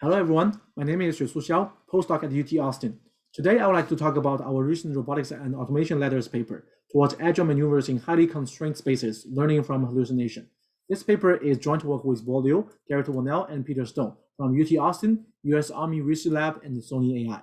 Hello everyone, my name is Xuesu Xiao, postdoc at UT Austin. Today I would like to talk about our recent robotics and automation letters paper towards agile maneuvers in highly constrained spaces, learning from hallucination. This paper is joint work with Bo Liu, Garrett Wonnell, and Peter Stone from UT Austin, US Army Research Lab, and Sony AI.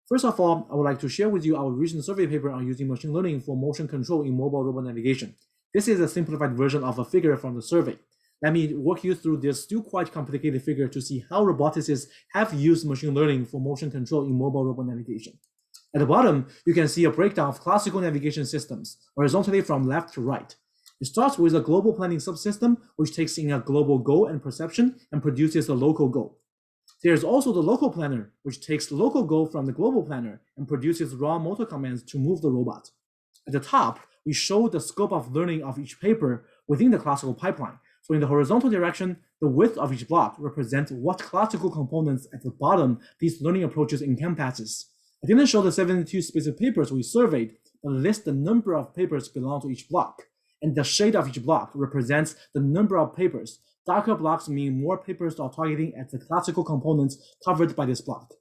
First of all, I would like to share with you our recent survey paper on using machine learning for motion control in mobile robot navigation. This is a simplified version of a figure from the survey. Let me walk you through this still quite complicated figure to see how roboticists have used machine learning for motion control in mobile robot navigation. At the bottom, you can see a breakdown of classical navigation systems, horizontally from left to right. It starts with a global planning subsystem, which takes in a global goal and perception and produces a local goal. There's also the local planner, which takes local goal from the global planner and produces raw motor commands to move the robot. At the top, we show the scope of learning of each paper within the classical pipeline. So in the horizontal direction, the width of each block represents what classical components at the bottom these learning approaches encompasses. I didn't show the 72 specific papers we surveyed, but list the number of papers belong to each block. And the shade of each block represents the number of papers. Darker blocks mean more papers are targeting at the classical components covered by this block.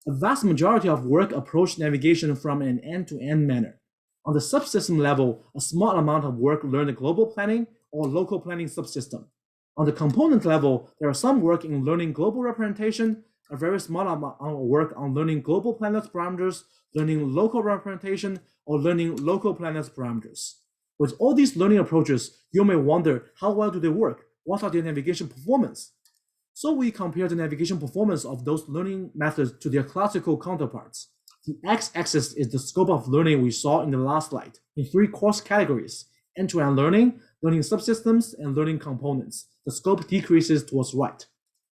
A vast majority of work approached navigation from an end-to-end manner. On the subsystem level, a small amount of work learned global planning or local planning subsystem. On the component level, there are some work in learning global representation, a very small amount of work on learning global planets parameters, learning local representation, or learning local planets parameters. With all these learning approaches, you may wonder, how well do they work? What are their navigation performance? So we compare the navigation performance of those learning methods to their classical counterparts. The x-axis is the scope of learning we saw in the last slide in three course categories: end-to-end learning, learning subsystems, and learning components. The scope decreases towards right.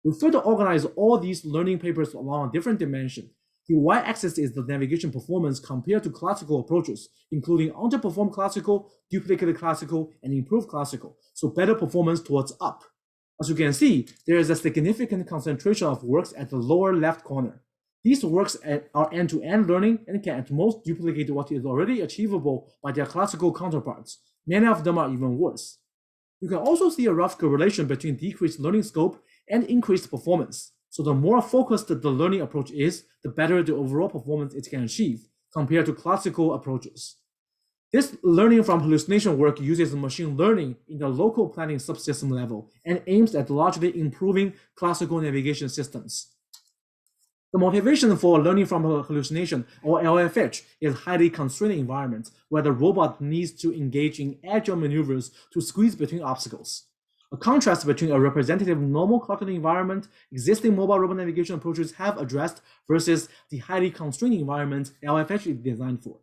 We further organize all these learning papers along a different dimension. The y-axis is the navigation performance compared to classical approaches, including underperformed classical, duplicated classical, and improved classical, so better performance towards up. As you can see, there is a significant concentration of works at the lower left corner. These works are end-to-end learning and can at most duplicate what is already achievable by their classical counterparts. Many of them are even worse. You can also see a rough correlation between decreased learning scope and increased performance. So the more focused the learning approach is, the better the overall performance it can achieve compared to classical approaches. This learning from hallucination work uses machine learning in the local planning subsystem level and aims at largely improving classical navigation systems. The motivation for learning from hallucination, or LFH, is highly constrained environments where the robot needs to engage in agile maneuvers to squeeze between obstacles. A contrast between a representative normal clocked environment existing mobile robot navigation approaches have addressed versus the highly constrained environment LFH is designed for.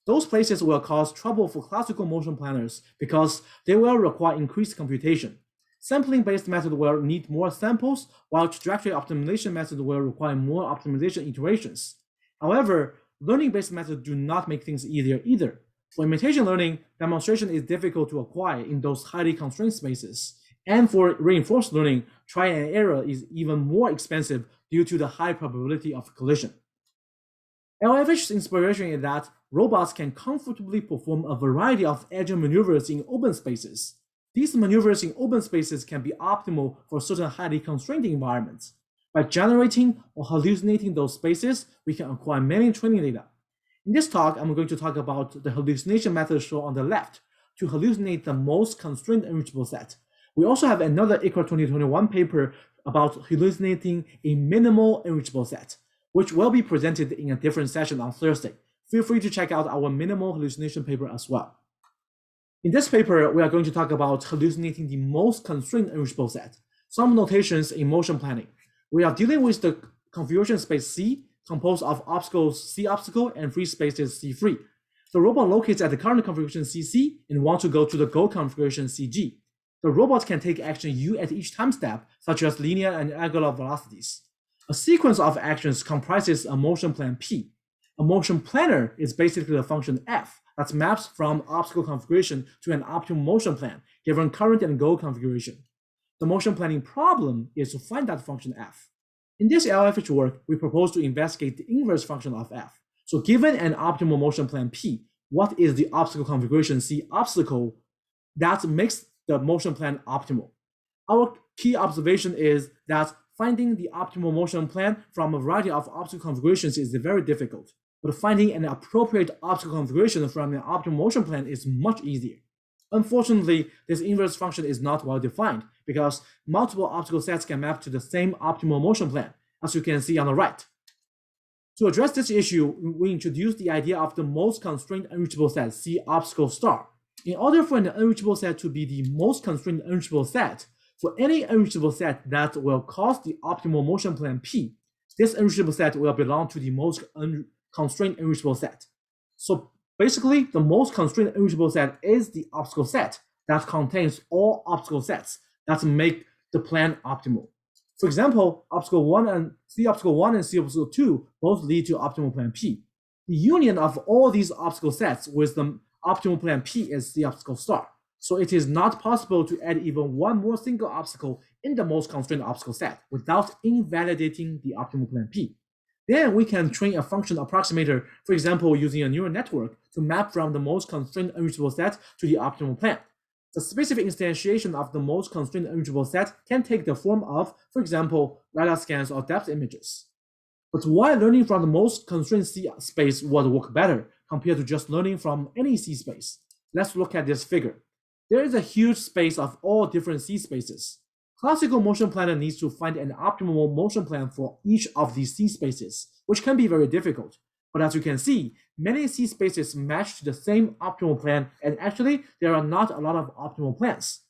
Those places will cause trouble for classical motion planners because they will require increased computation. Sampling-based method will need more samples, while trajectory optimization method will require more optimization iterations. However, learning-based methods do not make things easier either. For imitation learning, demonstration is difficult to acquire in those highly constrained spaces. And for reinforced learning, try and error is even more expensive due to the high probability of collision. LFH's inspiration is that robots can comfortably perform a variety of agile maneuvers in open spaces. These maneuvers in open spaces can be optimal for certain highly constrained environments. By generating or hallucinating those spaces, we can acquire many training data. In this talk, I'm going to talk about the hallucination method shown on the left to hallucinate the most constrained enrichable set. We also have another ICRA2021 paper about hallucinating a minimal enrichable set, which will be presented in a different session on Thursday. Feel free to check out our minimal hallucination paper as well. In this paper, we are going to talk about hallucinating the most constrained enrichable set, some notations in motion planning. We are dealing with the configuration space C, composed of obstacles C obstacle and free spaces C free. The robot locates at the current configuration CC and wants to go to the goal configuration CG. The robot can take action U at each time step, such as linear and angular velocities. A sequence of actions comprises a motion plan P. A motion planner is basically a function F that maps from obstacle configuration to an optimal motion plan, given current and goal configuration. The motion planning problem is to find that function F. In this LFH work, we propose to investigate the inverse function of F. So given an optimal motion plan P, what is the obstacle configuration C obstacle that makes the motion plan optimal? Our key observation is that finding the optimal motion plan from a variety of obstacle configurations is very difficult, but finding an appropriate obstacle configuration from an optimal motion plan is much easier. Unfortunately, this inverse function is not well defined because multiple obstacle sets can map to the same optimal motion plan, as you can see on the right. To address this issue, we introduced the idea of the most constrained unreachable set, C obstacle star. In order for an unreachable set to be the most constrained unreachable set, for any unreachable set that will cause the optimal motion plan P, this unreachable set will belong to the most constrained unreachable set. So basically, the most constrained unreachable set is the obstacle set that contains all obstacle sets that make the plan optimal. For example, obstacle 1 and C obstacle 1 and C obstacle 2 both lead to optimal plan P. The union of all these obstacle sets with the optimal plan P is C obstacle star. So it is not possible to add even one more single obstacle in the most constrained obstacle set without invalidating the optimal plan P. Then we can train a function approximator, for example, using a neural network to map from the most constrained unreachable set to the optimal plan. The specific instantiation of the most constrained unreachable set can take the form of, for example, LiDAR scans or depth images. But why learning from the most constrained C space would work better compared to just learning from any C space? Let's look at this figure. There is a huge space of all different C spaces. Classical motion planner needs to find an optimal motion plan for each of these C spaces, which can be very difficult. But as you can see, many C spaces match to the same optimal plan, and actually, there are not a lot of optimal plans.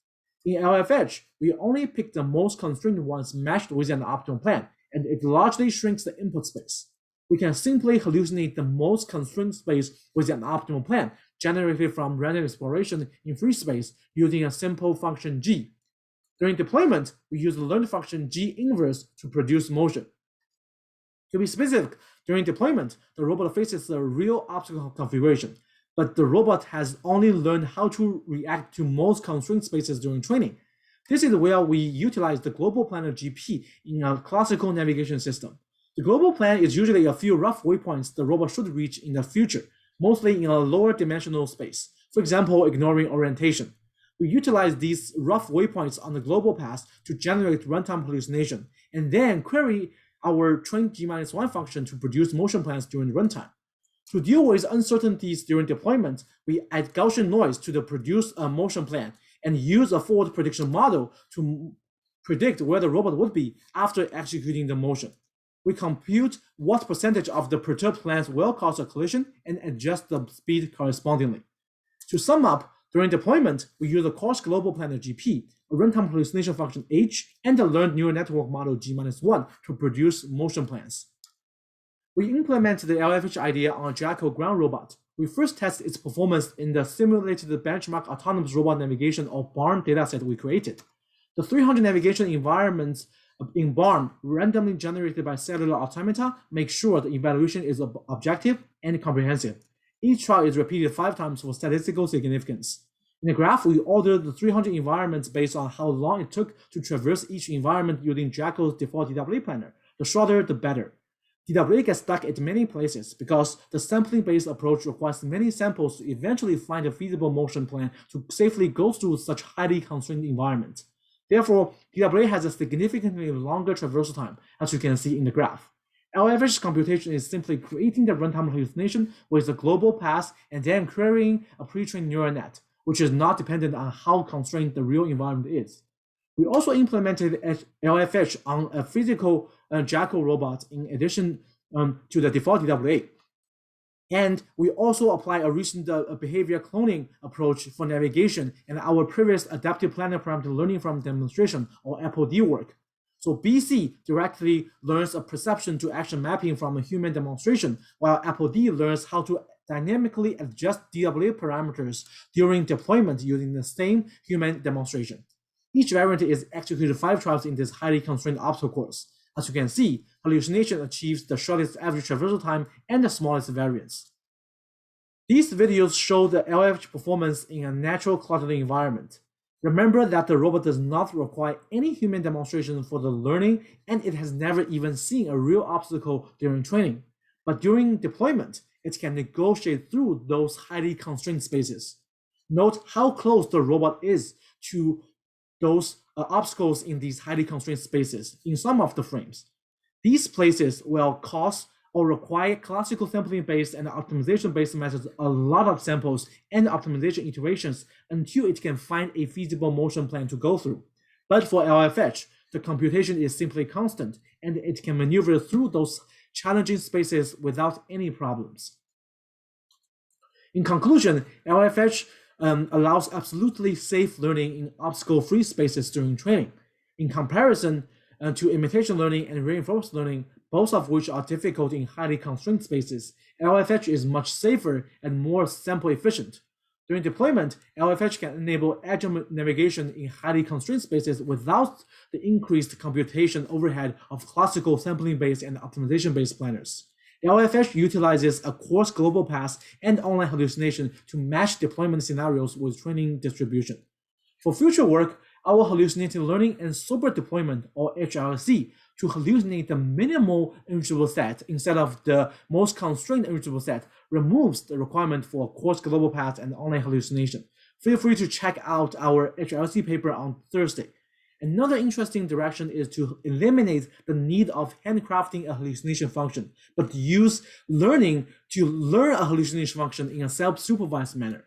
In LFH, we only pick the most constrained ones matched with an optimal plan, and it largely shrinks the input space. We can simply hallucinate the most constrained space with an optimal plan, generated from random exploration in free space using a simple function g. During deployment, we use the learned function g inverse to produce motion. To be specific, during deployment, the robot faces a real obstacle configuration, but the robot has only learned how to react to most constrained spaces during training. This is where we utilize the global planner GP in a classical navigation system. The global plan is usually a few rough waypoints the robot should reach in the future, mostly in a lower dimensional space, for example, ignoring orientation. We utilize these rough waypoints on the global path to generate runtime hallucination, and then query our trained G-1 function to produce motion plans during runtime. To deal with uncertainties during deployment, we add Gaussian noise to the produced motion plan and use a forward prediction model to predict where the robot would be after executing the motion. We compute what percentage of the perturbed plans will cause a collision and adjust the speed correspondingly. To sum up, during deployment, we use a coarse global planner GP, a runtime hallucination function H, and a learned neural network model G-1 to produce motion plans. We implemented the LFH idea on a Jackal ground robot. We first tested its performance in the simulated benchmark autonomous robot navigation or BARM dataset we created. The 300 navigation environments in BARM, randomly generated by cellular automata, make sure the evaluation is objective and comprehensive. Each trial is repeated 5 times for statistical significance. In the graph, we ordered the 300 environments based on how long it took to traverse each environment using Jackal's default DWA planner. The shorter, the better. DWA gets stuck at many places because the sampling-based approach requires many samples to eventually find a feasible motion plan to safely go through such highly constrained environments. Therefore, DWA has a significantly longer traversal time, as you can see in the graph. LFH computation is simply creating the runtime hallucination with a global path and then querying a pre-trained neural net, which is not dependent on how constrained the real environment is. We also implemented LFH on a physical Jackal robot in addition to the default DWA. And we also apply a recent behavior cloning approach for navigation and our previous adaptive planner parameter learning from demonstration or AppleD work. So BC directly learns a perception to action mapping from a human demonstration, while AppleD learns how to dynamically adjust DWA parameters during deployment using the same human demonstration. Each variant is executed 5 trials in this highly constrained obstacle course. As you can see, hallucination achieves the shortest average traversal time and the smallest variance. These videos show the LFH performance in a natural cluttered environment. Remember that the robot does not require any human demonstration for the learning, and it has never even seen a real obstacle during training. But during deployment, it can negotiate through those highly constrained spaces. Note how close the robot is to those obstacles in these highly constrained spaces in some of the frames. These places will cause or require classical sampling-based and optimization-based methods a lot of samples and optimization iterations until it can find a feasible motion plan to go through. But for LFH, the computation is simply constant, and it can maneuver through those challenging spaces without any problems. In conclusion, LFH allows absolutely safe learning in obstacle-free spaces during training. In comparison to imitation learning and reinforced learning, both of which are difficult in highly constrained spaces, LFH is much safer and more sample efficient. During deployment, LFH can enable agile navigation in highly constrained spaces without the increased computation overhead of classical sampling-based and optimization-based planners. LFH utilizes a coarse global path and online hallucination to match deployment scenarios with training distribution. For future work, our hallucinating learning and sober deployment, or HLC, to hallucinate the minimal irreducible set instead of the most constrained irreducible set removes the requirement for coarse global path and online hallucination. Feel free to check out our HLC paper on Thursday. Another interesting direction is to eliminate the need of handcrafting a hallucination function, but use learning to learn a hallucination function in a self-supervised manner.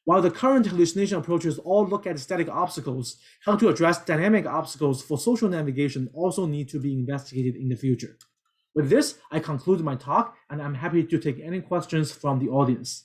While the current hallucination approaches all look at static obstacles, how to address dynamic obstacles for social navigation also need to be investigated in the future. With this, I conclude my talk, and I'm happy to take any questions from the audience.